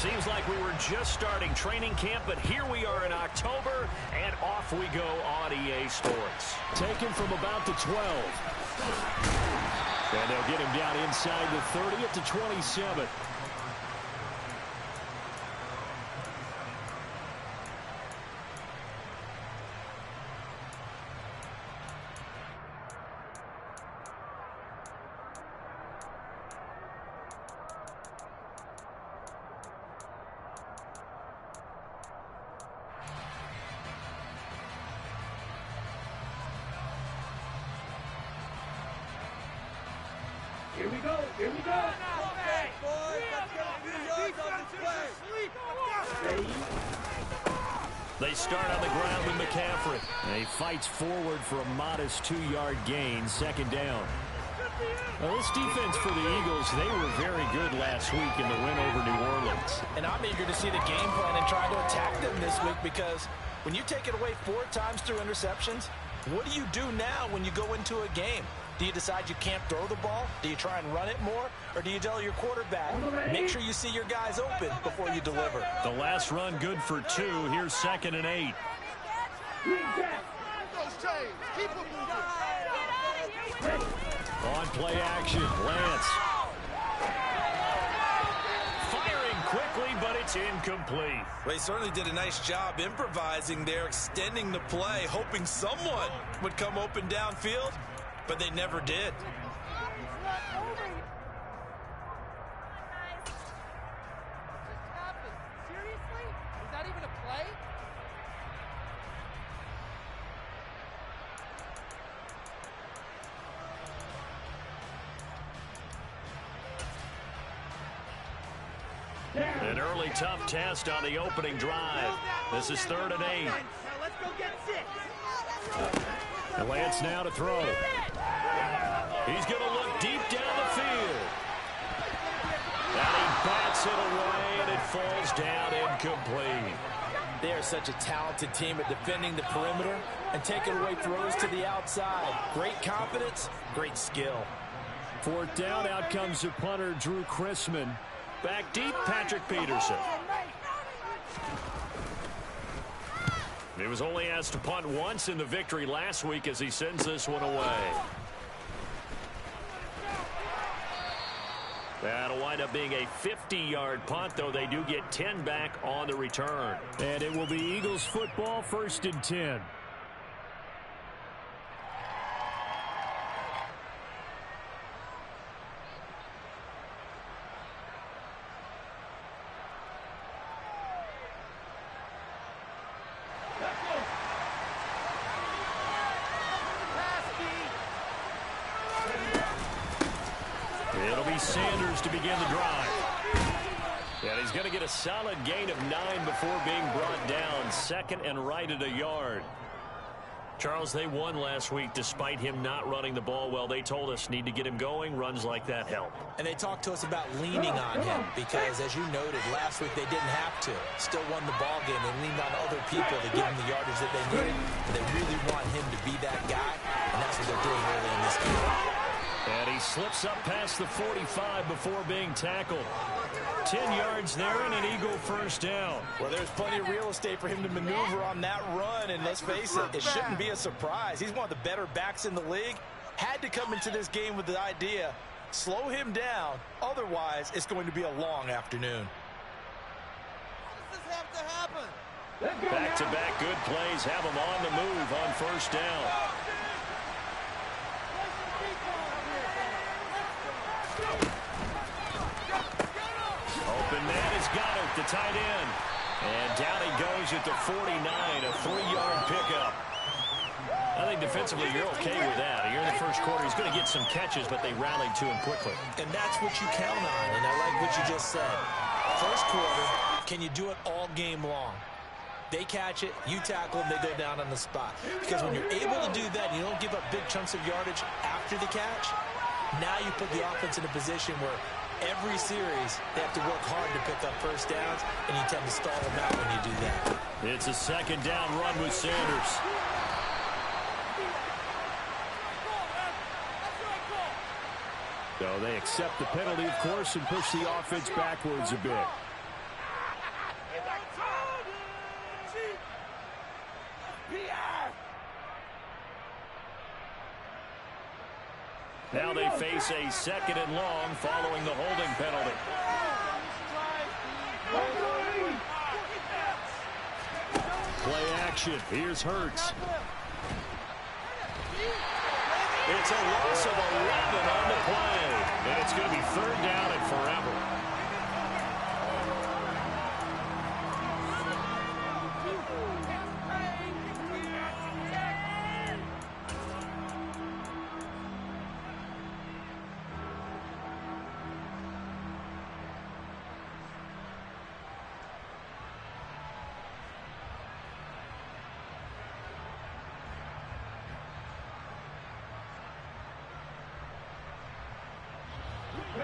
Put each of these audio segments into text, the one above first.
Seems like we were just starting training camp, but here we are in October, and off we go on EA Sports. Taken from about the 12. And they'll get him down inside the 30 at the 27. Here we go. Here we go. Okay, boys. Let's get a few yards on this play. They start on the ground with McCaffrey. And he fights forward for a modest 2-yard gain, second down. Well, this defense for the Eagles, they were very good last week in the win over New Orleans. And I'm eager to see the game plan and try to attack them this week, because when you take it away 4 times through interceptions, what do you do now when you go into a game? Do you decide you can't throw the ball? Do you try and run it more? Or do you tell your quarterback, make sure you see your guys open before you deliver? The last run good for 2. Here's 2nd and 8. On play action, Lance. Firing quickly, but it's incomplete. They certainly did a nice job improvising there, extending the play, hoping someone would come open downfield, but they never did. Seriously? Is that even a play? An early tough test on the opening drive. This is 3rd and 8. Now let's go get 6. And Lance now to throw. He's going to look deep down the field. And he bats it away, and it falls down incomplete. They are such a talented team at defending the perimeter and taking away throws to the outside. Great confidence, great skill. 4th down, out comes the punter, Drew Chrisman. Back deep, Patrick Peterson. He was only asked to punt once in the victory last week as he sends this one away. That'll wind up being a 50-yard punt, though they do get 10 back on the return. And it will be Eagles football, 1st and 10. It'll be Sanders to begin the drive. And he's going to get a solid gain of 9 before being brought down. 2nd and right at a yard. Charles, they won last week despite him not running the ball well. They told us need to get him going. Runs like that help. And they talked to us about leaning on him because, as you noted, last week they didn't have to. Still won the ball game. They leaned on other people to give him the yardage that they needed. And they really want him to be that guy, and that's what they're doing early in this game. And he slips up past the 45 before being tackled. 10 yards there and an Eagle 1st down. Well, there's plenty of real estate for him to maneuver on that run, and let's face it, it shouldn't be a surprise. He's one of the better backs in the league. Had to come into this game with the idea, slow him down, otherwise it's going to be a long afternoon. How does this have to happen? Back-to-back good plays have him on the move on 1st down. Open man has got it, the tight end. And down he goes at the 49, a 3-yard pickup. I think defensively you're okay with that. You're in the first quarter. He's going to get some catches, but they rallied to him quickly. And that's what you count on, and I like what you just said. First quarter, can you do it all game long? They catch it, you tackle them, they go down on the spot. Because when you're able to do that and you don't give up big chunks of yardage after the catch, now you put the offense in a position where every series they have to work hard to pick up 1st downs, and you tend to stall them out when you do that. It's a 2nd down run with Sanders. So they accept the penalty, of course, and push the offense backwards a bit. Now they face a 2nd and long following the holding penalty. Play action. Here's Hurts. It's a loss of 11 on the play. And it's going to be 3rd down and forever.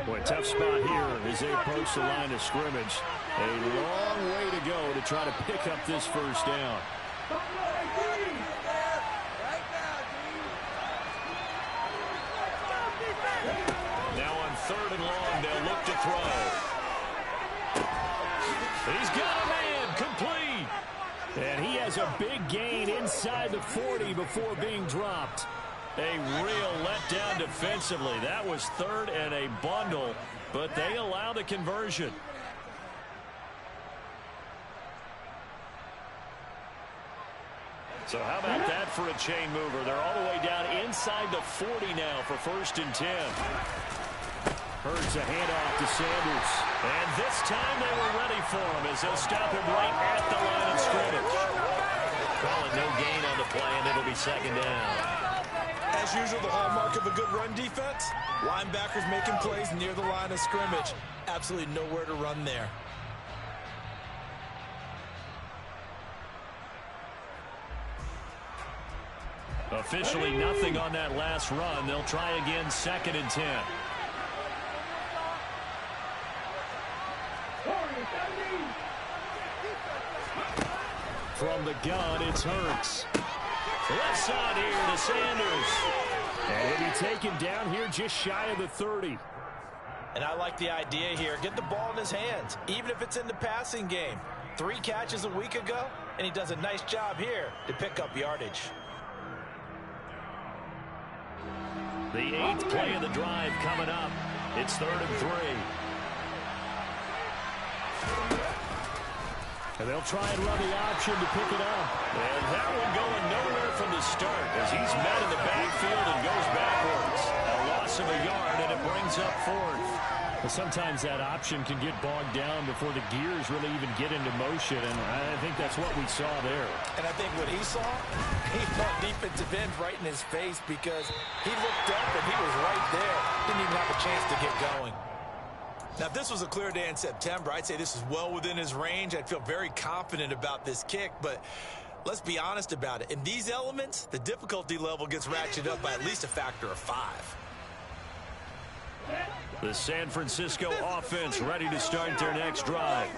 Boy, tough spot here as they approach the line of scrimmage. A long way to go to try to pick up this 1st down. Now on 3rd and long, they'll look to throw. He's got a man, complete. And he has a big gain inside the 40 before being dropped. A real letdown defensively. That was 3rd and a bundle, but they allow the conversion. So how about that for a chain mover? They're all the way down inside the 40 now for 1st and 10. Hurts a handoff to Sanders. And this time they were ready for him as they'll stop him right at the line of scrimmage. Call it no gain on the play, and it'll be 2nd down. As usual, the hallmark of a good run defense, linebackers making plays near the line of scrimmage. Absolutely nowhere to run there. Officially nothing on that last run. They'll try again 2nd and 10. From the gun, it's Hurts. Left side here to Sanders. And he'll be taken down here just shy of the 30. And I like the idea here. Get the ball in his hands, even if it's in the passing game. 3 catches a week ago, and he does a nice job here to pick up yardage. The 8th play of the drive coming up. It's 3rd and 3. And they'll try and run the option to pick it up. And that one going nowhere from the start as he's met in the backfield and goes backwards. A loss of a yard, and it brings up 4th. Well, sometimes that option can get bogged down before the gears really even get into motion, and I think that's what we saw there. And I think what he saw, he thought defensive end right in his face because he looked up and he was right there. Didn't even have a chance to get going. Now, if this was a clear day in September, I'd say this is well within his range. I'd feel very confident about this kick, but let's be honest about it. In these elements, the difficulty level gets ratcheted up by at least a factor of 5. The San Francisco offense ready to start their next drive.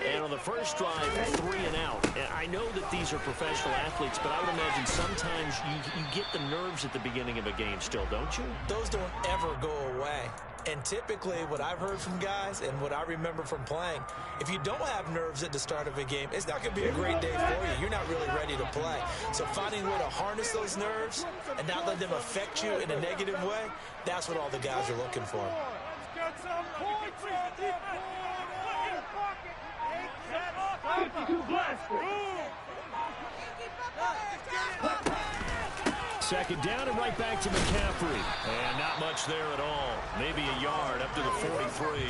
And on the first drive, 3 and out. And I know that these are professional athletes, but I would imagine sometimes you get the nerves at the beginning of a game still, don't you? Those don't ever go away. And typically, what I've heard from guys and what I remember from playing, if you don't have nerves at the start of a game, it's not going to be a great day for you. You're not really ready to play. So finding a way to harness those nerves and not let them affect you in a negative way, that's what all the guys are looking for. Let's get some points on defense. 52 blaster. 2nd down and right back to McCaffrey. And not much there at all. Maybe a yard up to the 43.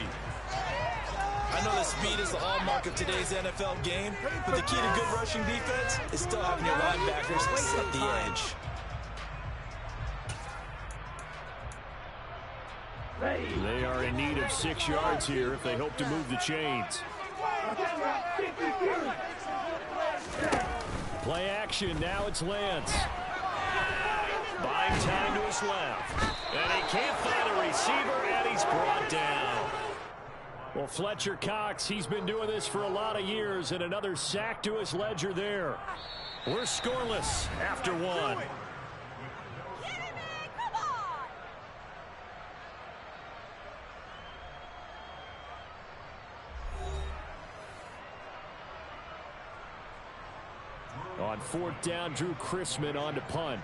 I know that speed is the hallmark of today's NFL game, but the key to good rushing defense is still having your linebackers set the edge. They are in need of 6 yards here if they hope to move the chains. Play action. Now it's Lance. Buying time to his left. And he can't find a receiver, and he's brought down. Well, Fletcher Cox, he's been doing this for a lot of years, and another sack to his ledger there. We're scoreless after 1. On 4th down, Drew Chrisman on to punt.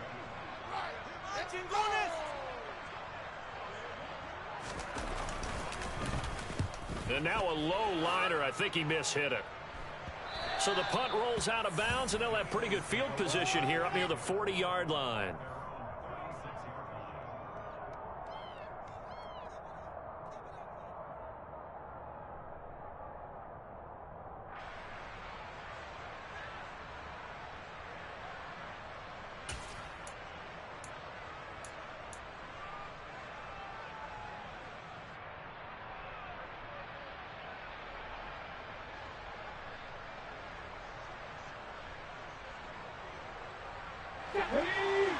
And now a low liner. I think he mishit it. So the punt rolls out of bounds, and they'll have pretty good field position here up near the 40-yard line.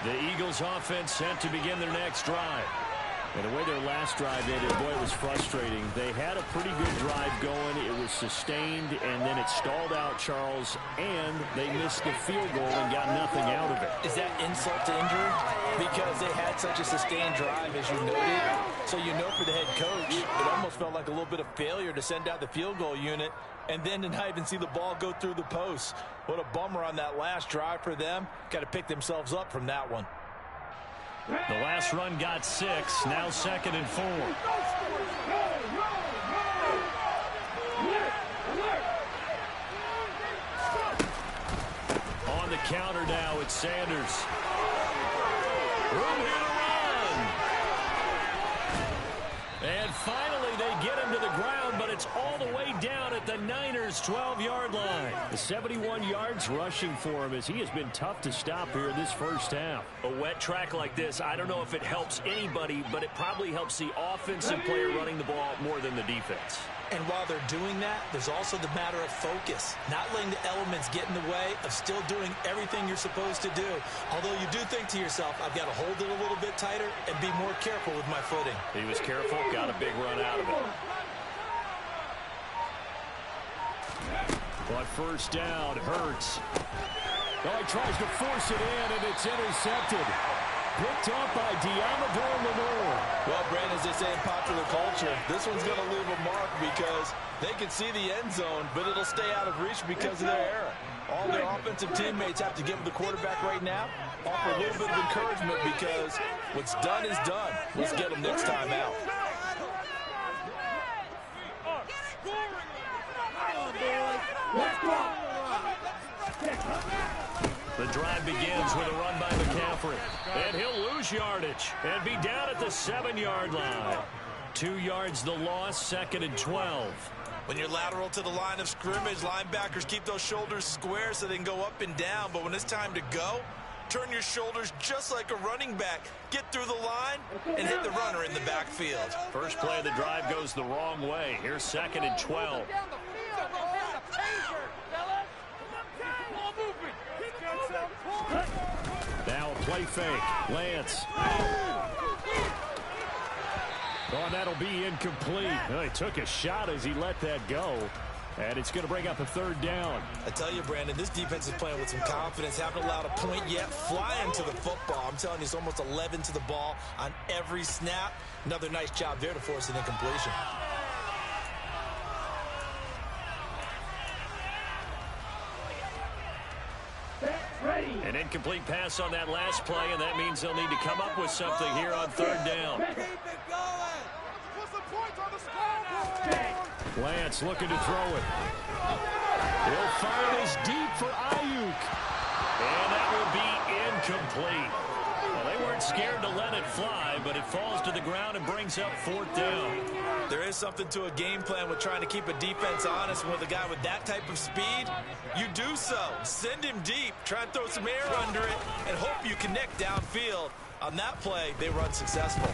The Eagles offense sent to begin their next drive. And the way their last drive ended, boy, it was frustrating. They had a pretty good drive going. It was sustained, and then it stalled out, Charles, and they missed the field goal and got nothing out of it. Is that insult to injury? Because they had such a sustained drive, as you noted. So you know for the head coach, it almost felt like a little bit of failure to send out the field goal unit and then to not even see the ball go through the posts. What a bummer on that last drive for them. Got to pick themselves up from that one. The last run got 6, now 2nd and 4. On the counter now, it's Sanders. Room here to run. And finally they get him to the ground, but it's all the way down at the Niners' 12-yard line. The 71 yards rushing for him as he has been tough to stop here in this first half. A wet track like this, I don't know if it helps anybody, but it probably helps the offensive player running the ball more than the defense. And while they're doing that, there's also the matter of focus. Not letting the elements get in the way of still doing everything you're supposed to do. Although you do think to yourself, I've got to hold it a little bit tighter and be more careful with my footing. He was careful, got a big run out of it. But first down, Hurts. Oh, he tries to force it in, and it's intercepted. Picked up by Deommodore Lenoir. Well, Brandon, as they say in popular culture, this one's going to leave a mark because they can see the end zone, but it'll stay out of reach because of their error. All their offensive teammates have to give the quarterback right now, offer a little bit of encouragement because what's done is done. Let's get them next time out. The drive begins with a run by McCaffrey. And he'll lose yardage and be down at the 7-yard line. 2 yards the loss, 2nd and 12. When you're lateral to the line of scrimmage, linebackers keep those shoulders square so they can go up and down. But when it's time to go, turn your shoulders just like a running back. Get through the line and hit the runner in the backfield. First play of the drive goes the wrong way. Here's 2nd and 12. Now a play fake. Lance. Oh, that'll be incomplete. Oh, he took a shot as he let that go. And it's going to bring up a 3rd down. I tell you, Brandon, this defense is playing with some confidence. Haven't allowed a point yet. Flying to the football. I'm telling you, it's almost 11 to the ball on every snap. Another nice job there to force an incompletion. An incomplete pass on that last play, and that means they'll need to come up with something here on 3rd down. Lance looking to throw it. He'll fire this deep for Ayuk. And that will be incomplete. Well, they weren't scared to let it fly, but it falls to the ground and brings up 4th down. There is something to a game plan with trying to keep a defense honest. And with a guy with that type of speed, you do so. Send him deep. Try and throw some air under it and hope you connect downfield. On that play, they run successful.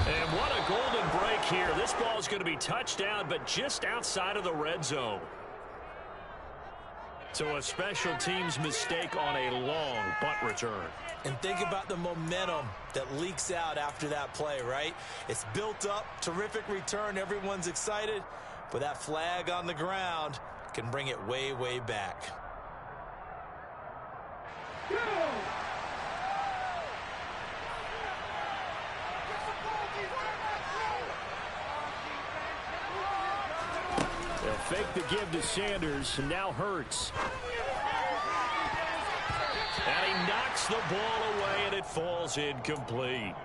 And what a golden break here. This ball is going to be touchdown, but just outside of the red zone. So a special teams mistake on a long punt return. And think about the momentum that leaks out after that play, right? It's built up, terrific return, everyone's excited, but that flag on the ground can bring it way, way back. They'll fake the give to Sanders, and now Hurts. And he knocks the ball away, and it falls incomplete.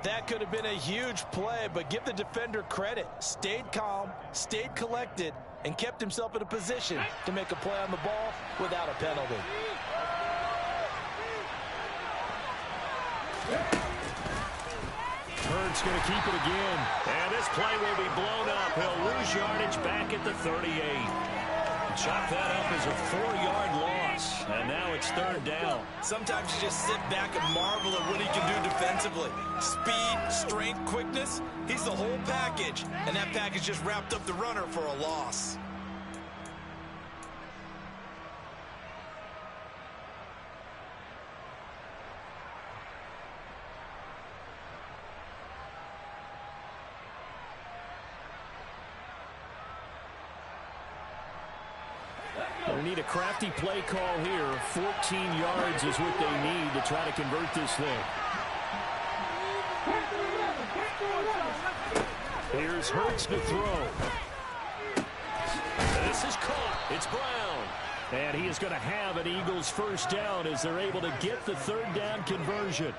That could have been a huge play, but give the defender credit. Stayed calm, stayed collected, and kept himself in a position to make a play on the ball without a penalty. Hurts going to keep it again. And this play will be blown up. He'll lose yardage back at the 38. Chop that up as a 4-yard loss. And now it's 3rd down. Sometimes you just sit back and marvel at what he can do defensively. Speed, strength, quickness. He's the whole package. And that package just wrapped up the runner for a loss. They need a crafty play call here. 14 yards is what they need to try to convert this thing. Here's Hurts to throw. This is caught. It's Brown. And he is going to have an Eagles first down as they're able to get the 3rd down conversion.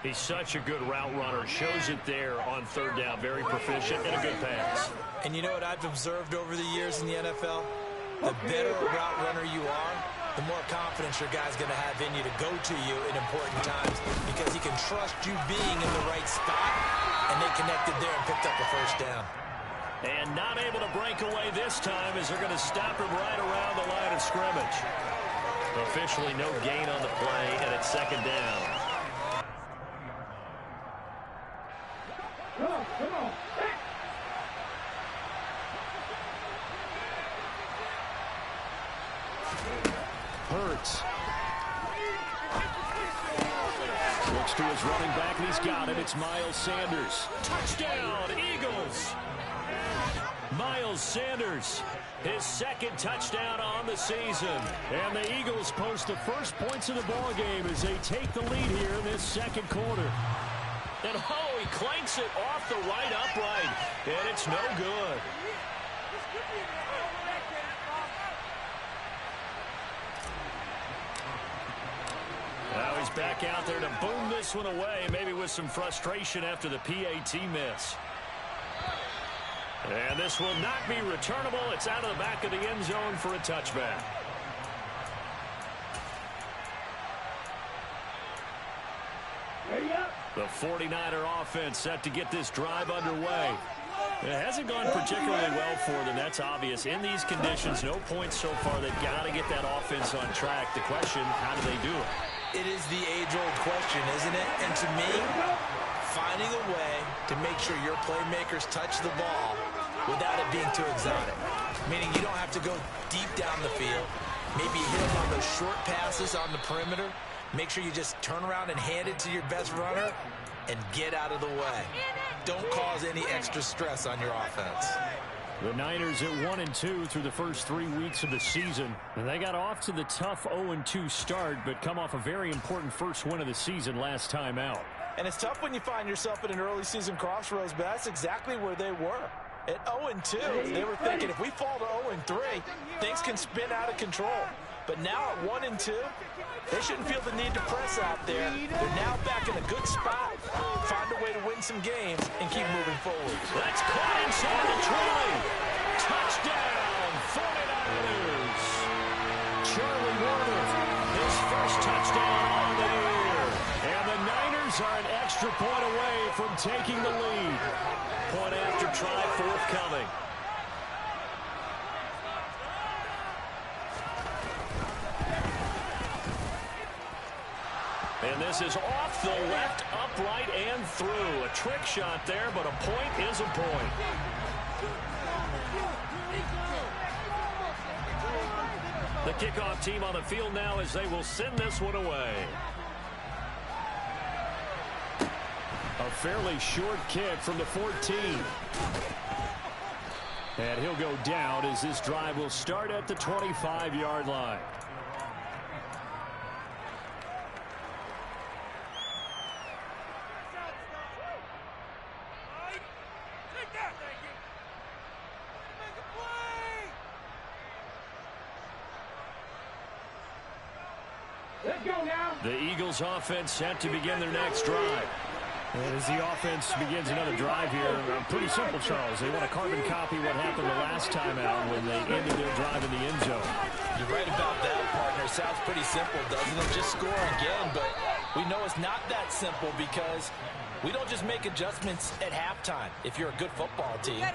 He's such a good route runner. Shows it there on 3rd down. Very proficient and a good pass. And you know what I've observed over the years in the NFL? The better a route runner you are, the more confidence your guy's going to have in you to go to you in important times because he can trust you being in the right spot, and they connected there and picked up a first down. And not able to break away this time as they're going to stop him right around the line of scrimmage. Officially no gain on the play, and it's 2nd down. Come on. Hurts. Looks to his running back, and he's got it. It's Miles Sanders. Touchdown, Eagles! Miles Sanders, his 2nd touchdown on the season. And the Eagles post the first points of the ball game as they take the lead here in this 2nd quarter. And oh, he clanks it off the right upright, and it's no good. Now he's back out there to boom this one away, maybe with some frustration after the PAT miss. And this will not be returnable. It's out of the back of the end zone for a touchback. The 49er offense set to get this drive underway. It hasn't gone particularly well for them. That's obvious. In these conditions, no points so far. They've got to get that offense on track. The question, how do they do it? It is the age-old question, isn't it? And to me, finding a way to make sure your playmakers touch the ball without it being too exotic. Meaning you don't have to go deep down the field. Maybe hit them on those short passes on the perimeter. Make sure you just turn around and hand it to your best runner and get out of the way. Don't cause any extra stress on your offense. The Niners at 1-2 through the first 3 weeks of the season. And they got off to the tough 0-2 start, but come off a very important first win of the season last time out. And it's tough when you find yourself at an early season crossroads, but that's exactly where they were. At 0-2, they were thinking if we fall to 0-3, things can spin out of control. But now at 1-2, they shouldn't feel the need to press out there. They're now back in a good spot. Find a way to win some games and keep moving forward. That's caught inside the 20. Touchdown, 49ers. Charlie Warner, His first touchdown on the year. and the Niners are an extra point away from taking the lead. Point after try forthcoming. And this is off the left, upright, and through. A trick shot there, but a point is a point. The kickoff team on the field now as they will send this one away. A fairly short kick from the 14. And he'll go down as this drive will start at the 25-yard line. Let's go now. The Eagles offense set to begin their next drive. And as the offense begins another drive here, pretty simple, Charles. They want to carbon copy what happened the last time out when they ended their drive in the end zone. You're right about that, partner. Sounds pretty simple, doesn't it? Just score again, but we know it's not that simple because we don't just make adjustments at halftime. If you're a good football team,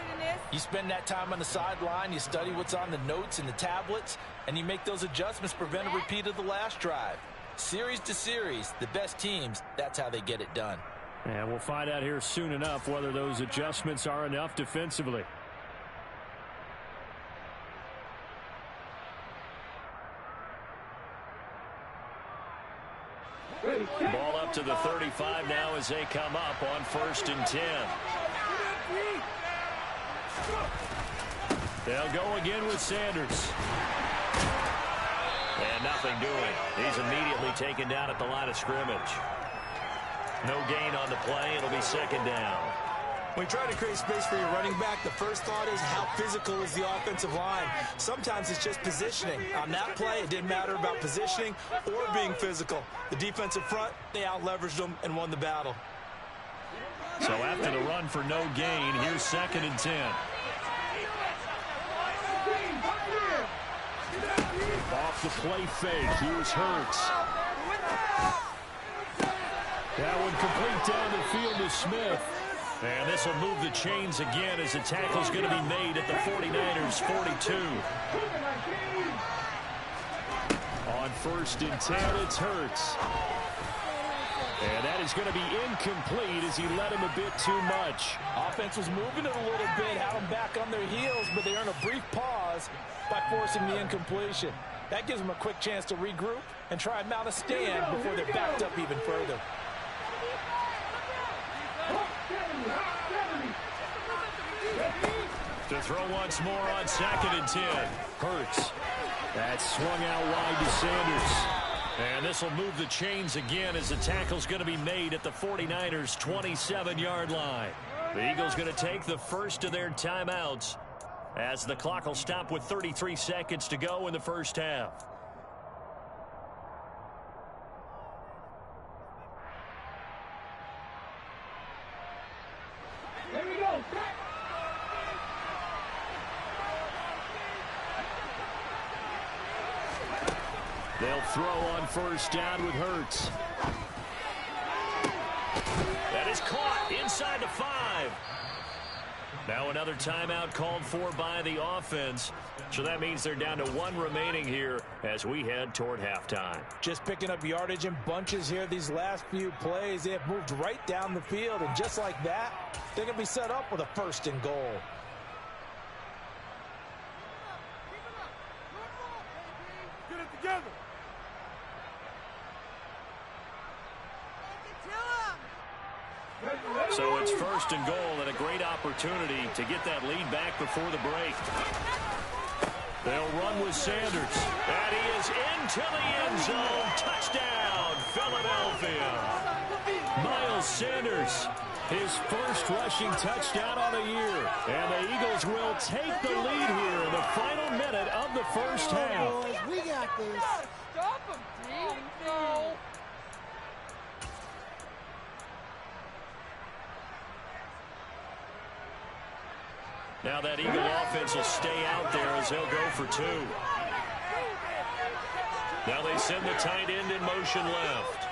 you spend that time on the sideline, you study what's on the notes and the tablets, and you make those adjustments to prevent a repeat of the last drive. Series to series, the best teams, that's how they get it done. And we'll find out here soon enough whether those adjustments are enough defensively. Ball up to the 35 now as they come up on 1st and 10. They'll go again with Sanders. And nothing doing. He's immediately taken down at the line of scrimmage. No gain on the play. It'll be 2nd down. When you try to create space for your running back, the first thought is how physical is the offensive line. Sometimes it's just positioning. On that play, it didn't matter about positioning or being physical. The defensive front, they out-leveraged them and won the battle. So after the run for no gain, here's 2nd and 10. Off the play fake. Here's Hurts. That one complete down the field to Smith. And this will move the chains again as the tackle's going to be made at the 49ers 42. On 1st and 10, it's Hurts. And that is going to be incomplete as he led him a bit too much. Offense was moving it a little bit, had them back on their heels, but they earned a brief pause by forcing the incompletion. That gives them a quick chance to regroup and try and mount a stand before they're backed up even further. To throw once more on 2nd and 10. Hurts. That swung out wide to Sanders. And this will move the chains again as the tackle's going to be made at the 49ers 27-yard line. The Eagles going to take the first of their timeouts as the clock will stop with 33 seconds to go in the first half. Here we go. They'll throw on 1st down with Hurts. That is caught inside the 5. Now another timeout called for by the offense. So that means they're down to 1 remaining here as we head toward halftime. Just picking up yardage in bunches here these last few plays. They have moved right down the field, and just like that, they're going to be set up with a 1st and goal. Get it together. So it's 1st and goal and a great opportunity to get that lead back before the break. They'll run with Sanders. And he is into the end zone. Touchdown, Philadelphia. Miles Sanders, his first rushing touchdown on the year. And the Eagles will take the lead here in the final minute of the first half. Boys, we got this. Stop him, team. No. Now that Eagle offense will stay out there as they'll go for 2. Now they send the tight end in motion left.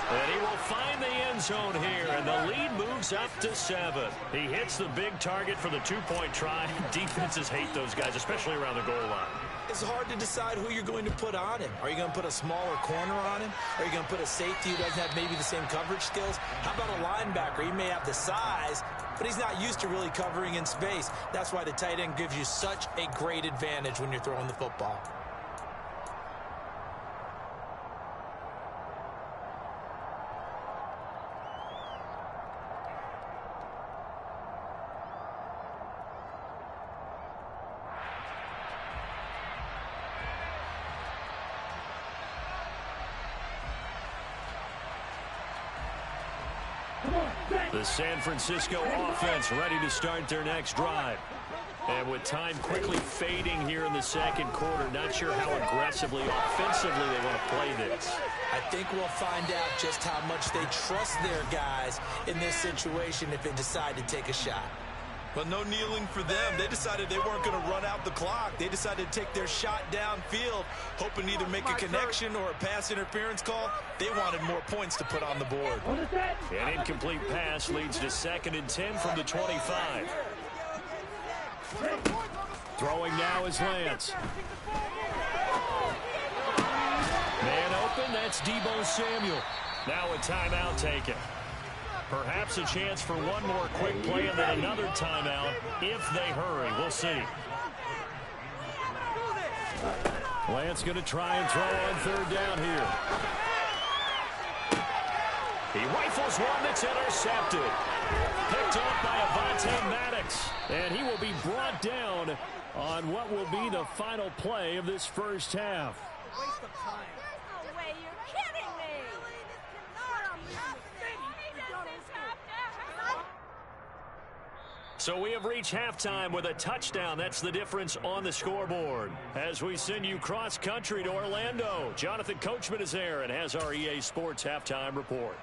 And he will find the end zone here, and the lead moves up to 7. He hits the big target for the 2-point try. Defenses hate those guys, especially around the goal line. It's hard to decide who you're going to put on him. Are you going to put a smaller corner on him? Are you going to put a safety who doesn't have maybe the same coverage skills? How about a linebacker? He may have the size, but he's not used to really covering in space. That's why the tight end gives you such a great advantage when you're throwing the football. The San Francisco offense ready to start their next drive. And with time quickly fading here in the second quarter, not sure how aggressively, offensively they want to play this. I think we'll find out just how much they trust their guys in this situation if they decide to take a shot. Well, no kneeling for them. They decided they weren't going to run out the clock. They decided to take their shot downfield, hoping to either make a connection or a pass interference call. They wanted more points to put on the board. An incomplete pass leads to 2nd and 10 from the 25. Throwing now is Lance. Man open, that's Deebo Samuel. Now a timeout taken. Perhaps a chance for one more quick play and then another timeout if they hurry. We'll see. Lance going to try and throw on 3rd down here. He rifles one that's intercepted. Picked off by Avonte Maddox. And he will be brought down on what will be the final play of this first half. Waste of time. No way, you're kidding me. So we have reached halftime with a touchdown. That's the difference on the scoreboard. As we send you cross country to Orlando, Jonathan Coachman is there and has our EA Sports halftime report.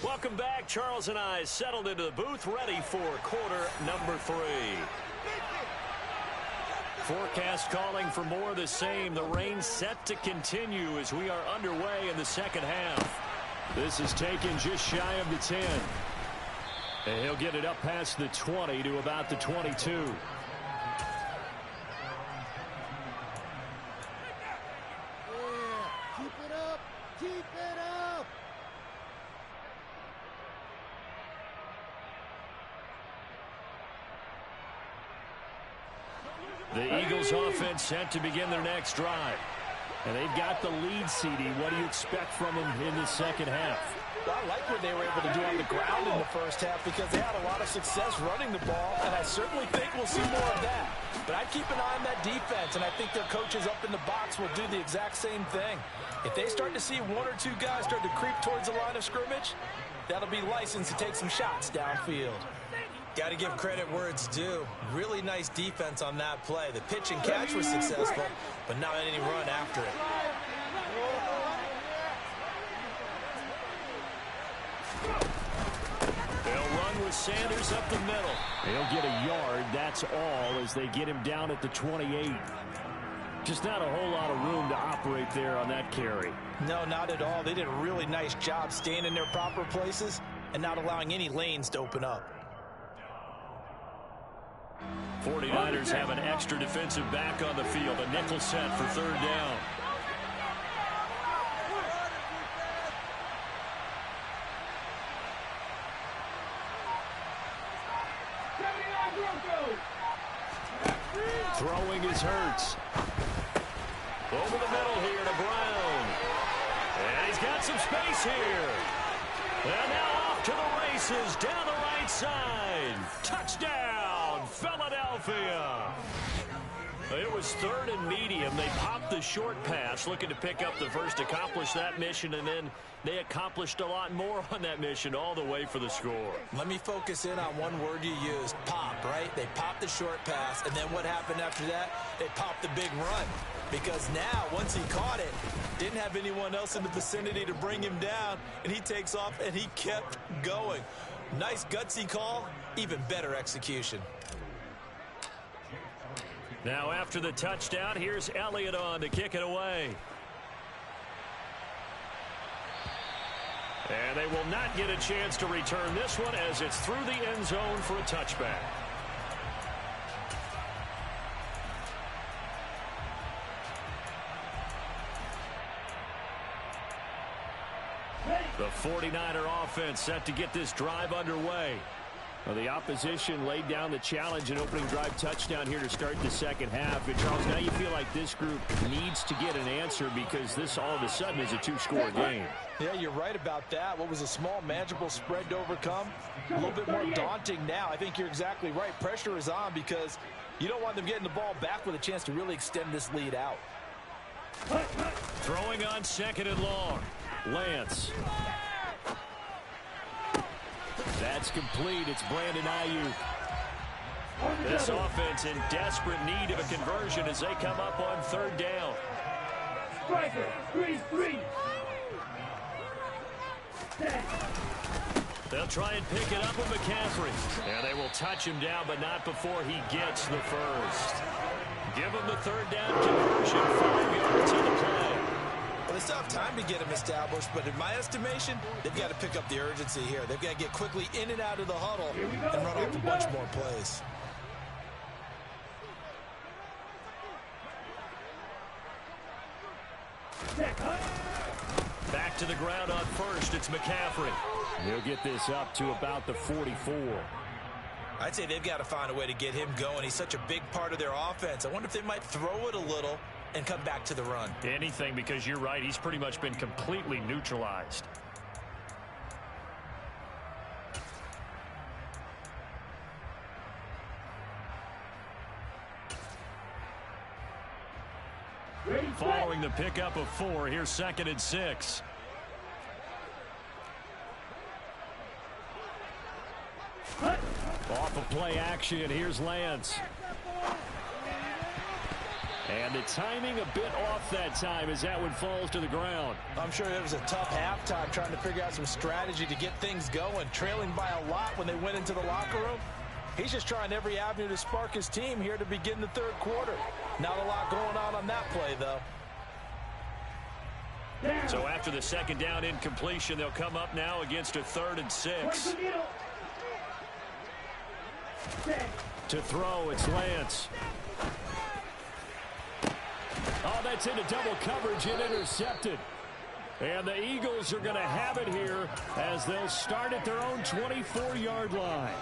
Welcome back. Charles and I settled into the booth, ready for quarter number 3. Forecast calling for more of the same. The rain set to continue as we are underway in the second half. This is taken just shy of the 10. And he'll get it up past the 20 to about the 22. Yeah, keep it up. Keep it up. The Eagles offense set to begin their next drive. And they've got the lead, CD. What do you expect from them in the second half? Well, I like what they were able to do on the ground in the first half because they had a lot of success running the ball, and I certainly think we'll see more of that. But I'd keep an eye on that defense, and I think their coaches up in the box will do the exact same thing. If they start to see 1 or 2 guys start to creep towards the line of scrimmage, that'll be licensed to take some shots downfield. Got to give credit where it's due. Really nice defense on that play. The pitch and catch was successful, but not any run after it. They'll run with Sanders up the middle. He'll get a yard, that's all, as they get him down at the 28. Just not a whole lot of room to operate there on that carry. No, not at all. They did a really nice job staying in their proper places and not allowing any lanes to open up. 49ers have an extra defensive back on the field. A nickel set for 3rd down. Throwing is Hurts. Over the middle here to Brown. And he's got some space here. And now off to the races down the right side. Touchdown, Philadelphia. It was 3rd and medium. They popped the short pass, looking to pick up the first, accomplish that mission, and then they accomplished a lot more on that mission all the way for the score. Let me focus in on one word you used, pop, right? They popped the short pass, and then what happened after that? They popped the big run. Because now, once he caught it, didn't have anyone else in the vicinity to bring him down, and he takes off, and he kept going. Nice gutsy call, even better execution. Now after the touchdown, here's Elliott on to kick it away. And they will not get a chance to return this one as it's through the end zone for a touchback. The 49er offense set to get this drive underway. Well, the opposition laid down the challenge and opening drive touchdown here to start the second half. And Charles, now you feel like this group needs to get an answer because this all of a sudden is a 2-score game. Yeah, you're right about that. What was a small, manageable spread to overcome? A little bit more daunting now. I think you're exactly right. Pressure is on because you don't want them getting the ball back with a chance to really extend this lead out. Throwing on 2nd and long. Lance. That's complete. It's Brandon Ayuk. This offense in desperate need of a conversion as they come up on third down. Striker, 3-3. They'll try and pick it up with McCaffrey. And they will touch him down, but not before he gets the first. Give him the third down conversion. 5 yards on the play. Well, they still have time to get him established, but in my estimation, they've got to pick up the urgency here. They've got to get quickly in and out of the huddle and run off a bunch more plays. Back to the ground on first. It's McCaffrey. He'll get this up to about the 44. I'd say they've got to find a way to get him going. He's such a big part of their offense. I wonder if they might throw it a little and come back to the run. Anything, because you're right. He's pretty much been completely neutralized. Following the pickup of 4, here's 2nd and 6. Off of play action, here's Lance. And the timing a bit off that time as that one falls to the ground. I'm sure it was a tough halftime trying to figure out some strategy to get things going, trailing by a lot when they went into the locker room. He's just trying every avenue to spark his team here to begin the third quarter. Not a lot going on that play, though. So after the second down incompletion, they'll come up now against a 3rd and 6. To throw, it's Lance. Oh, that's into double coverage and intercepted. And the Eagles are going to have it here as they'll start at their own 24-yard line.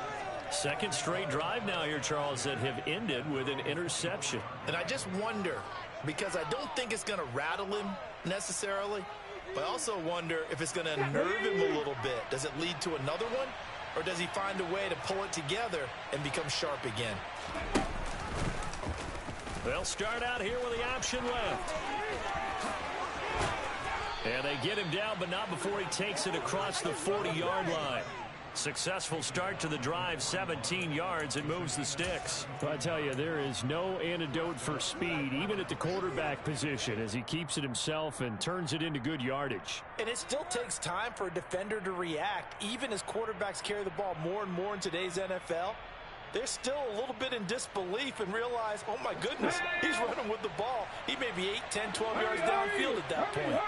Second straight drive now here, Charles, that have ended with an interception. And I just wonder, because I don't think it's going to rattle him necessarily, but I also wonder if it's going to nerve him a little bit. Does it lead to another one? Or does he find a way to pull it together and become sharp again? They'll start out here with the option left. And they get him down, but not before he takes it across the 40-yard line. Successful start to the drive, 17 yards, and moves the sticks. Well, I tell you, there is no antidote for speed, even at the quarterback position, as he keeps it himself and turns it into good yardage. And it still takes time for a defender to react, even as quarterbacks carry the ball more and more in today's NFL. They're still a little bit in disbelief and realize, oh my goodness, he's running with the ball. He may be 8, 10, 12 yards downfield at that point.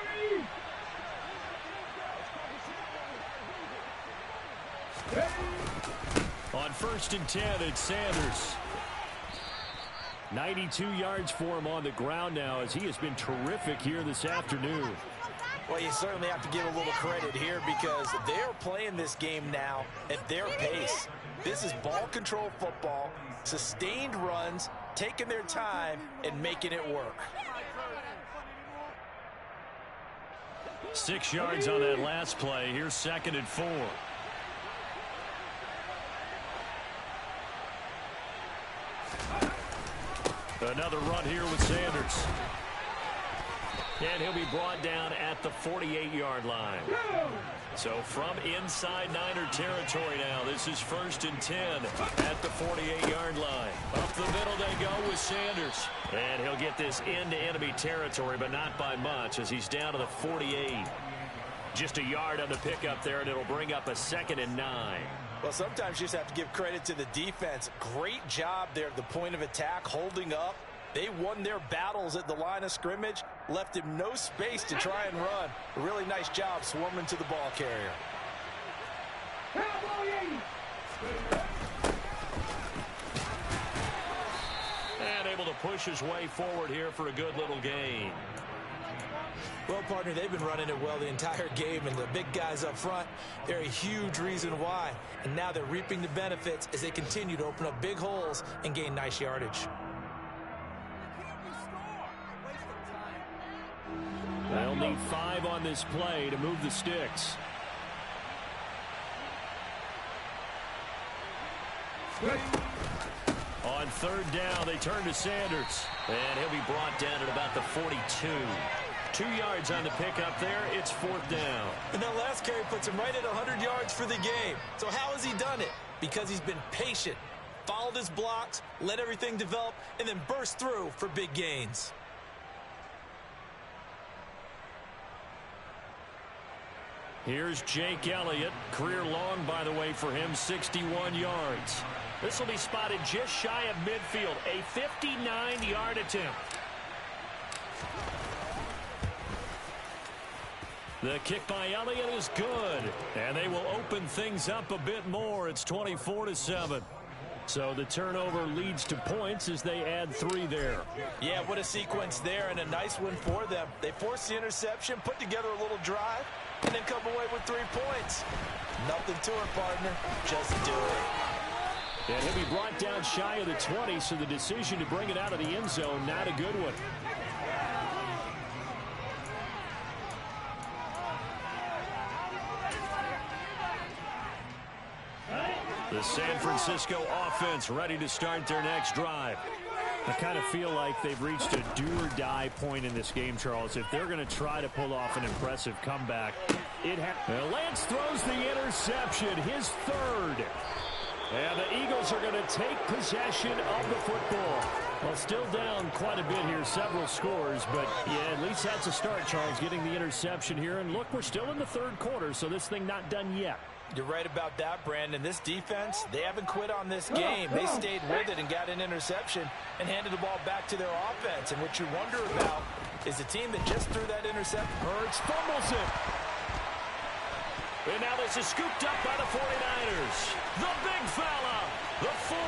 On 1st and 10, it's Sanders. 92 yards for him on the ground now as he has been terrific here this afternoon. Well, you certainly have to give a little credit here because they're playing this game now at their pace. This is ball control football, sustained runs, taking their time and making it work. 6 yards on that last play. Here's 2nd and 4. Another run here with Sanders. And he'll be brought down at the 48-yard line. So from inside Niner territory now, this is 1st and 10 at the 48-yard line. Up the middle they go with Sanders. And he'll get this into enemy territory, but not by much as he's down to the 48. Just a yard on the pickup there, and it'll bring up a 2nd and 9. Well, sometimes you just have to give credit to the defense. Great job there at the point of attack, holding up. They won their battles at the line of scrimmage, left him no space to try and run. A really nice job swarming to the ball carrier. And able to push his way forward here for a good little gain. Well, partner, they've been running it well the entire game, and the big guys up front, they're a huge reason why. And now they're reaping the benefits as they continue to open up big holes and gain nice yardage. They'll need 5 on this play to move the sticks. On 3rd down, they turn to Sanders. And he'll be brought down at about the 42. 2 yards on the pickup there. It's 4th down. And that last carry puts him right at 100 yards for the game. So how has he done it? Because he's been patient, followed his blocks, let everything develop, and then burst through for big gains. Here's Jake Elliott. Career long, by the way, for him, 61 yards. This will be spotted just shy of midfield. A 59-yard attempt. The kick by Elliott is good. And they will open things up a bit more. It's 24-7. So the turnover leads to points as they add 3 there. Yeah, what a sequence there, and a nice one for them. They force the interception, put together a little drive, and then come away with 3 points. Nothing to it, partner. Just do it. And he'll be brought down shy of the 20, so the decision to bring it out of the end zone, not a good one. The San Francisco offense ready to start their next drive. I kind of feel like they've reached a do-or-die point in this game, Charles. If they're going to try to pull off an impressive comeback, Lance throws the interception, his 3rd. And the Eagles are going to take possession of the football. Well, still down quite a bit here, several scores, but yeah, at least that's a start, Charles, getting the interception here. And look, we're still in the 3rd quarter, so this thing not done yet. You're right about that, Brandon. This defense, they haven't quit on this game. They stayed with it and got an interception and handed the ball back to their offense. And what you wonder about is the team that just threw that interception. Hurts fumbles it. And now this is scooped up by the 49ers. The big fella. The 40,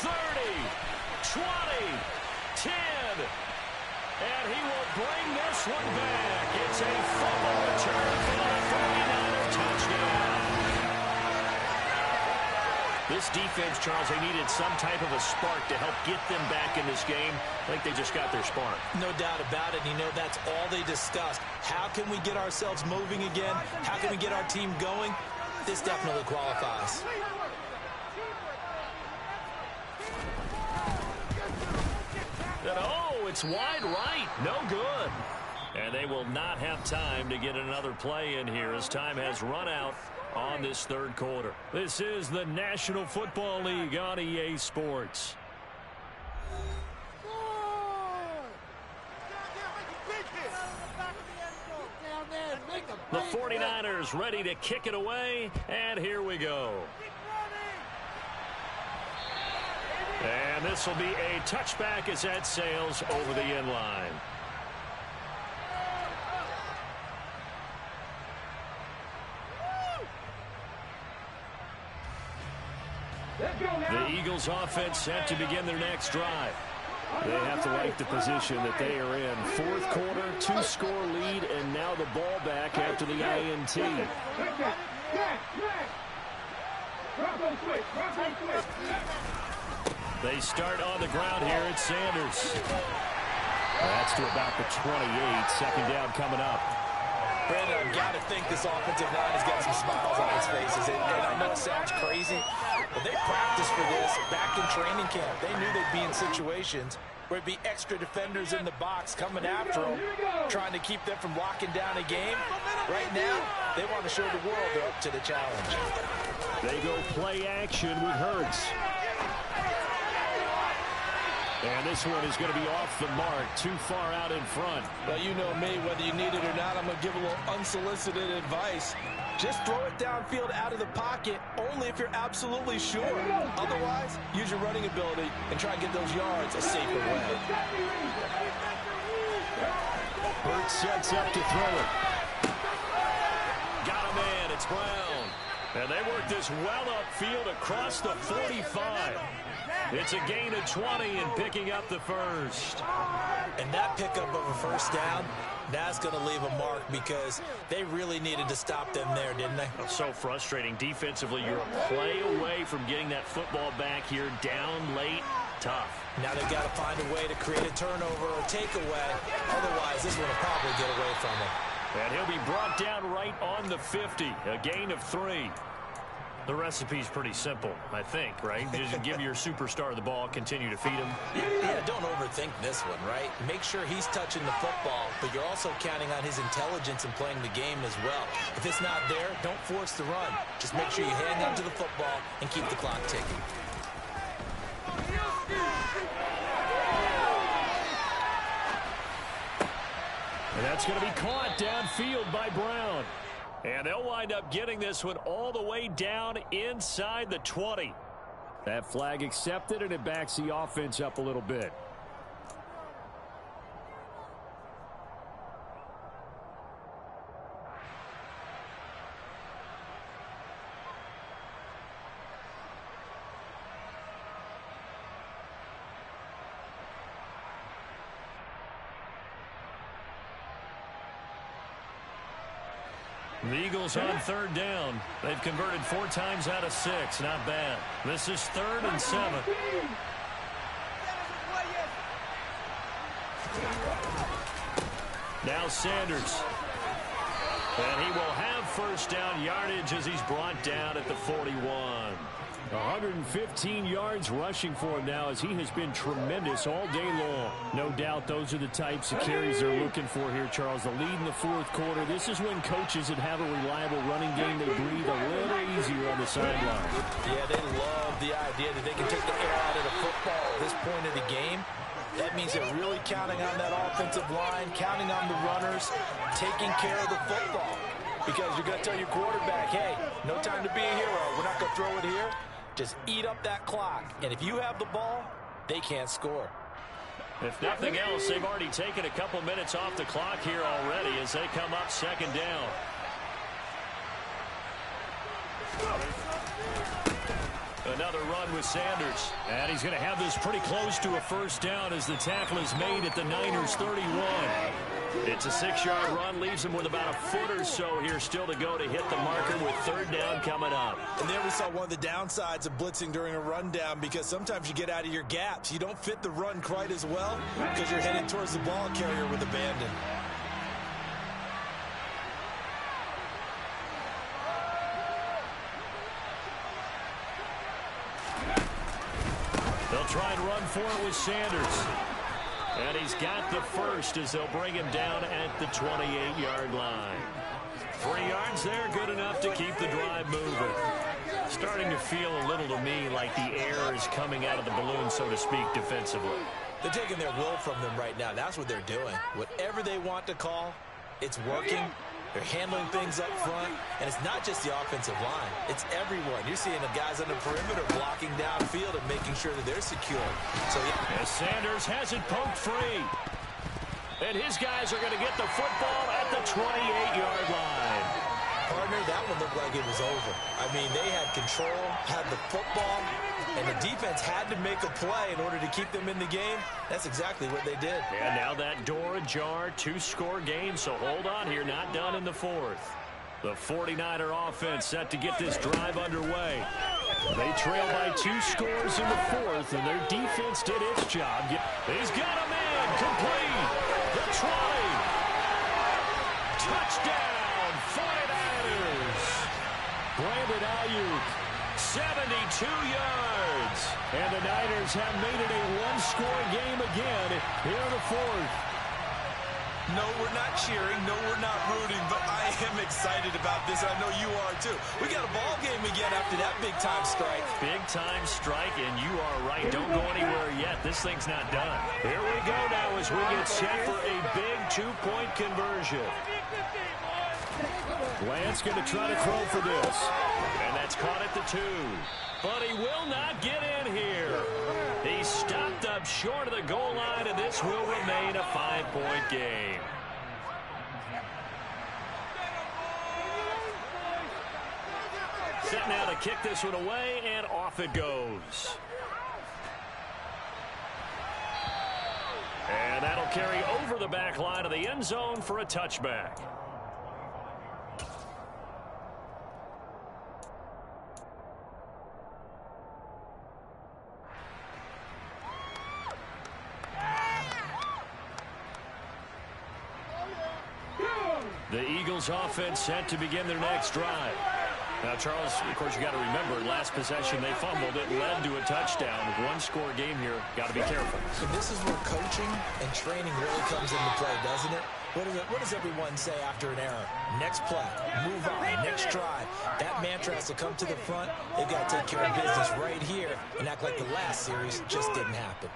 30, 20, 10. And he will bring this one back. It's a fumble return for the 49er touchdown. This defense, Charles, they needed some type of a spark to help get them back in this game. I think they just got their spark. No doubt about it. You know, that's all they discussed. How can we get ourselves moving again? How can we get our team going? This definitely qualifies. And oh, it's wide right. No good. And they will not have time to get another play in here as time has run out on this 3rd quarter. This is the National Football League on EA Sports. The 49ers ready to kick it away, and here we go. And this will be a touchback as that sails over the end line. The Eagles offense set to begin their next drive. They have to like the position that they are in. 4th quarter, 2-score lead, and now the ball back after the INT. They start on the ground here at Sanders. That's to about the 28. 2nd down coming up. Brandon, I've got to think this offensive line has got some smiles on its faces. And I know it sounds crazy, but they practiced for this back in training camp. They knew they'd be in situations where it'd be extra defenders in the box coming after them, trying to keep them from locking down a game. Right now, they want to show the world they're up to the challenge. They go play action with Hurts. And this one is going to be off the mark, too far out in front. Well, you know me, whether you need it or not, I'm going to give a little unsolicited advice. Just throw it downfield out of the pocket, only if you're absolutely sure. Otherwise, use your running ability and try and get those yards a safer way. Hurts sets up to throw it. Got a man, it's Brown. And they work this well upfield across the 45. It's a gain of 20 and picking up the 1st. And that pickup of a 1st down, that's going to leave a mark because they really needed to stop them there, didn't they? So frustrating. Defensively, you're a play away from getting that football back here down late. Tough. Now they've got to find a way to create a turnover or takeaway. Otherwise, this one will probably get away from them. And he'll be brought down right on the 50. A gain of 3. The recipe's pretty simple, I think, right? Just give your superstar the ball, continue to feed him. Yeah, don't overthink this one, right? Make sure he's touching the football, but you're also counting on his intelligence in playing the game as well. If it's not there, don't force the run. Just make sure you hang on to the football and keep the clock ticking. And that's going to be caught downfield by Brown. And they'll wind up getting this one all the way down inside the 20. That flag accepted, and it backs the offense up a little bit. The Eagles on third down. They've converted 4 times out of 6. Not bad. This is 3rd and 7. Now Sanders. And he will have first down yardage as he's brought down at the 41. 115 yards rushing for him now as he has been tremendous all day long. No doubt those are the types of carries they're looking for here, Charles. The lead in the 4th quarter. This is when coaches that have a reliable running game, they breathe a little easier on the sideline. Yeah, they love the idea that they can take the air out of the football at this point of the game. That means they're really counting on that offensive line, counting on the runners, taking care of the football. Because you're going to tell your quarterback, hey, no time to be a hero. We're not going to throw it here. Just eat up that clock. And if you have the ball, they can't score. If nothing else, they've already taken a couple minutes off the clock here already as they come up 2nd down. Another run with Sanders. And he's going to have this pretty close to a first down as the tackle is made at the Niners 31. It's a 6-yard run, leaves him with about a foot or so here still to go to hit the marker with 3rd down coming up. And there we saw one of the downsides of blitzing during a rundown, because sometimes you get out of your gaps. You don't fit the run quite as well because you're headed towards the ball carrier with abandon. They'll try and run for it with Sanders. And he's got the first as they'll bring him down at the 28-yard line. 3 yards there, good enough to keep the drive moving. Starting to feel a little to me like the air is coming out of the balloon, so to speak, defensively. They're taking their will from them right now. That's what they're doing. Whatever they want to call, it's working. They're handling things up front, and it's not just the offensive line. It's everyone. You're seeing the guys on the perimeter blocking downfield and making sure that they're secure. So, yeah. As Sanders has it poked free. And his guys are going to get the football at the 28-yard line. Partner, that one looked like it was over. I mean, they had control, had the football, and the defense had to make a play in order to keep them in the game. That's exactly what they did. And now that door ajar, 2-score game, so hold on here, not done in the 4th. The 49er offense set to get this drive underway. They trail by 2 scores in the 4th, and their defense did its job. He's got a man complete. The try. Touchdown, 49ers. Brandon Ayuk, 72 yards. And the Niners have made it a 1-score game again here in the 4th. No, we're not cheering. No, we're not rooting, but I am excited about this. I know you are, too. We got a ball game again after that big-time strike. Big-time strike, and you are right. Don't go anywhere yet. This thing's not done. Here we go now as we get set for a big 2-point conversion. Lance going to try to throw for this. And that's caught at the 2. But he will not get in here. He stopped up short of the goal line, and this will remain a 5-point game. Set now to kick this one away, and off it goes. And that'll carry over the back line of the end zone for a touchback. The Eagles offense set to begin their next drive. Now, Charles, of course, you got to remember, last possession they fumbled. It led to a touchdown. One-score game here. Got to be careful. And this is where coaching and training really comes into play, doesn't it? What does everyone say after an error? Next play, move on, next drive. That mantra has to come to the front. They've got to take care of business right here and act like the last series just didn't happen.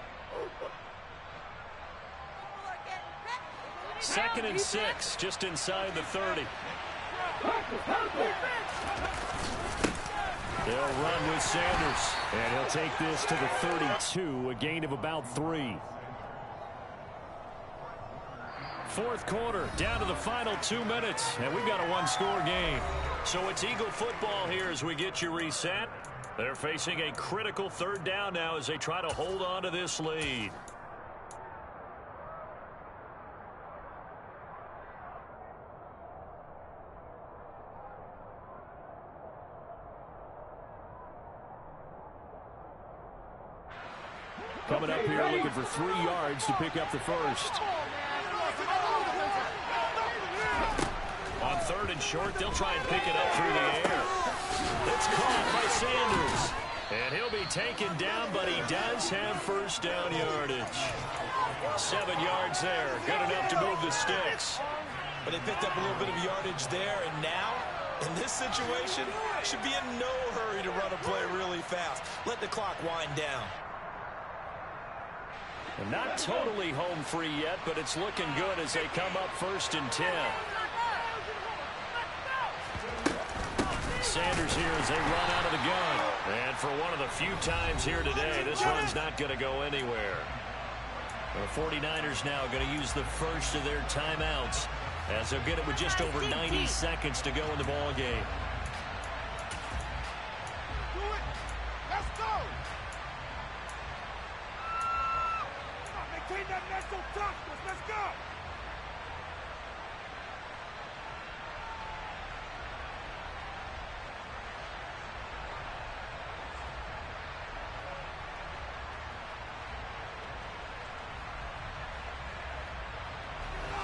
2nd and 6, just inside the 30. They'll run with Sanders, and he'll take this to the 32, a gain of about 3. 4th quarter, down to the final 2 minutes, and we've got a one-score game. So it's Eagle football here as we get you reset. They're facing a critical 3rd down now as they try to hold on to this lead. Coming up here looking for 3 yards to pick up the first. On 3rd and short, they'll try and pick it up through the air. It's caught by Sanders. And he'll be taken down, but he does have first down yardage. 7 yards there. Good enough to move the sticks. But they picked up a little bit of yardage there, and now, in this situation, should be in no hurry to run a play really fast. Let the clock wind down. And not totally home free yet, but it's looking good as they come up 1st and 10. Sanders here as they run out of the gun. And for one of the few times here today, this run's not going to go anywhere. The 49ers now going to use the first of their timeouts as they'll get it with just over 90 seconds to go in the ball game. Let's go! Maintain that mental toughness. Let's go!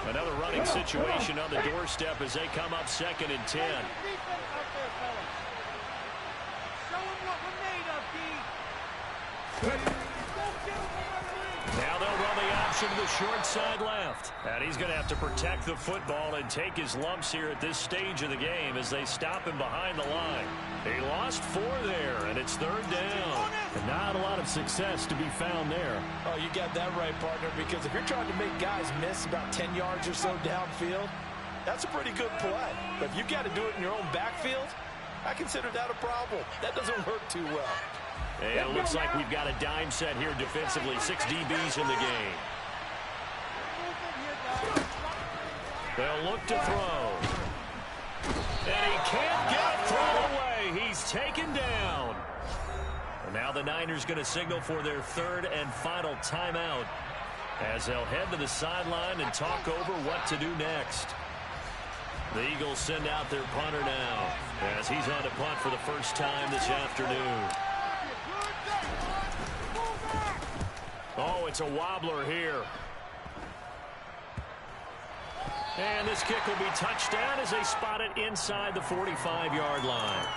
Another running situation on the doorstep as they come up 2nd and 10. Now they'll run the option to the short side left. And he's going to have to protect the football and take his lumps here at this stage of the game as they stop him behind the line. He lost 4 there, and it's 3rd down. And not a lot of success to be found there. Oh, you got that right, partner, because if you're trying to make guys miss about 10 yards or so downfield, that's a pretty good play. But if you've got to do it in your own backfield, I consider that a problem. That doesn't work too well. And it looks like we've got a dime set here defensively. 6 DBs in the game. They'll look to throw. And he can't get it thrown away. He's taken down. And now the Niners going to signal for their 3rd and final timeout as they'll head to the sideline and talk over what to do next. The Eagles send out their punter now as he's on to punt for the first time this afternoon. Oh, it's a wobbler here. And this kick will be touched down as they spot it inside the 45-yard line.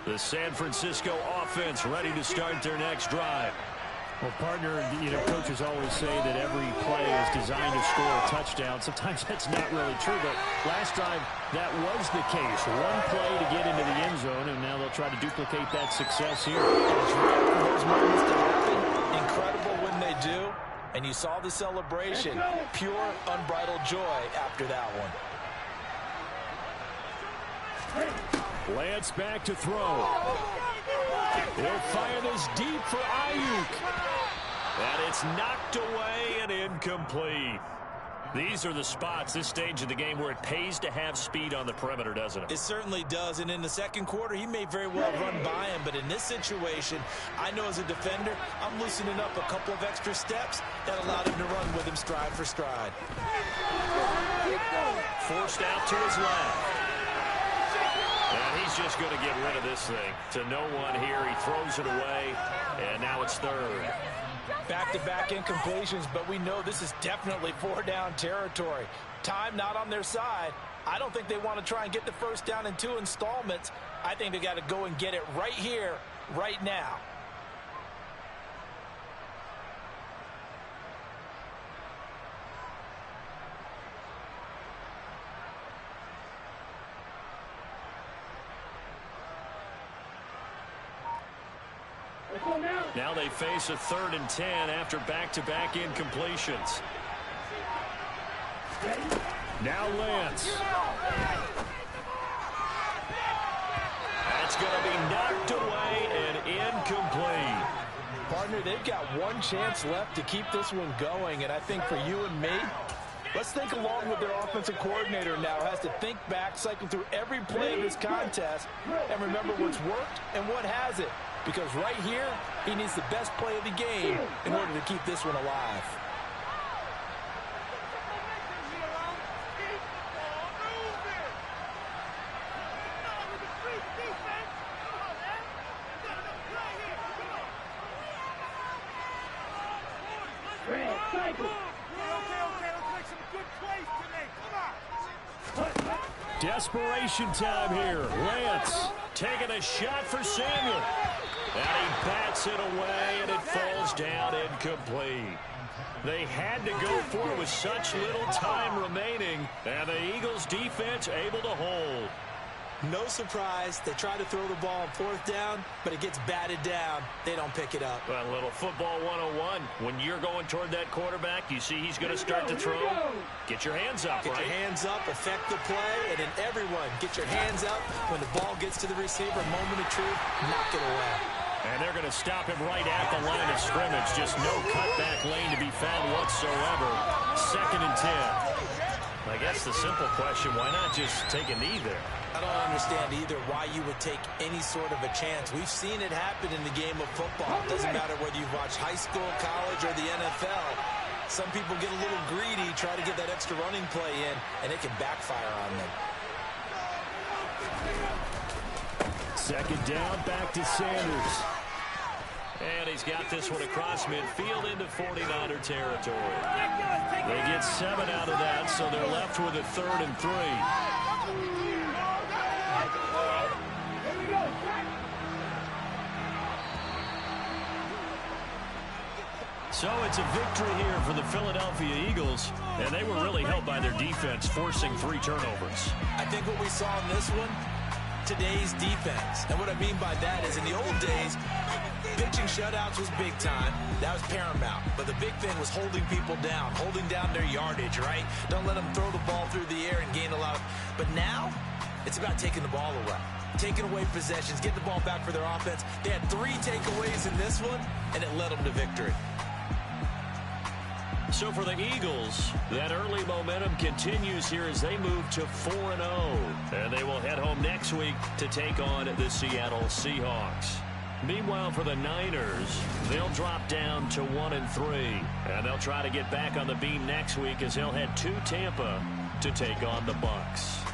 The San Francisco offense ready to start their next drive. Well, partner, coaches always say that every play is designed to score a touchdown. Sometimes that's not really true, but last drive, that was the case. One play to get into the end zone, and now they'll try to duplicate that success here. It's rare for those moments to happen. Incredible when they do. And you saw the celebration. Pure, unbridled joy after that one. Lance back to throw. He'll fire this deep for Ayuk. And it's knocked away and incomplete. These are the spots, this stage of the game, where it pays to have speed on the perimeter, doesn't it? It certainly does. And in the 2nd quarter, he may very well run by him. But in this situation, I know as a defender, I'm loosening up a couple of extra steps that allowed him to run with him stride for stride. Forced out to his left. And he's just going to get rid of this thing. To no one here. He throws it away, and now it's third. Back-to-back incompletions, but we know this is definitely four-down territory. Time not on their side. I don't think they want to try and get the first down in 2 installments. I think they got to go and get it right here, right now. Now they face a 3rd and 10 after back-to-back incompletions. Now Lance. That's going to be knocked away and incomplete. Partner, they've got one chance left to keep this one going, and I think for you and me, let's think along with their offensive coordinator now. Has to think back, cycle through every play of this contest, and remember what's worked and what hasn't. Because right here, he needs the best play of the game in order to keep this one alive. Desperation time here. Lance taking a shot for Samuel. And he bats it away, and it falls down incomplete. They had to go for it with such little time remaining, and the Eagles defense able to hold. No surprise. They try to throw the ball on 4th down, but it gets batted down. They don't pick it up. Well, a little football 101. When you're going toward that quarterback, you see he's going to start to throw. Get your hands up, Get your hands up, affect the play, and then everyone get your hands up. When the ball gets to the receiver, moment of truth, knock it away. And they're going to stop him right at the line of scrimmage. Just no cutback lane to be found whatsoever. 2nd and 10. I guess the simple question, why not just take a knee there? I don't understand either why you would take any sort of a chance. We've seen it happen in the game of football. It doesn't matter whether you've watched high school, college, or the NFL. Some people get a little greedy, try to get that extra running play in, and it can backfire on them. 2nd down, back to Sanders. And he's got this one across midfield into 49er territory. They get 7 out of that, so they're left with a 3rd and 3. So it's a victory here for the Philadelphia Eagles, and they were really helped by their defense, forcing 3 turnovers. I think what we saw in this one, today's defense. And what I mean by that is in the old days, pitching shutouts was big time. That was paramount. But the big thing was holding people down, holding down their yardage, right? Don't let them throw the ball through the air and gain a lot of... But now, it's about taking the ball away. Taking away possessions, getting the ball back for their offense. They had 3 takeaways in this one, and it led them to victory. So for the Eagles, that early momentum continues here as they move to 4-0. And they will head home next week to take on the Seattle Seahawks. Meanwhile, for the Niners, they'll drop down to 1-3. And they'll try to get back on the beam next week as they'll head to Tampa to take on the Bucs.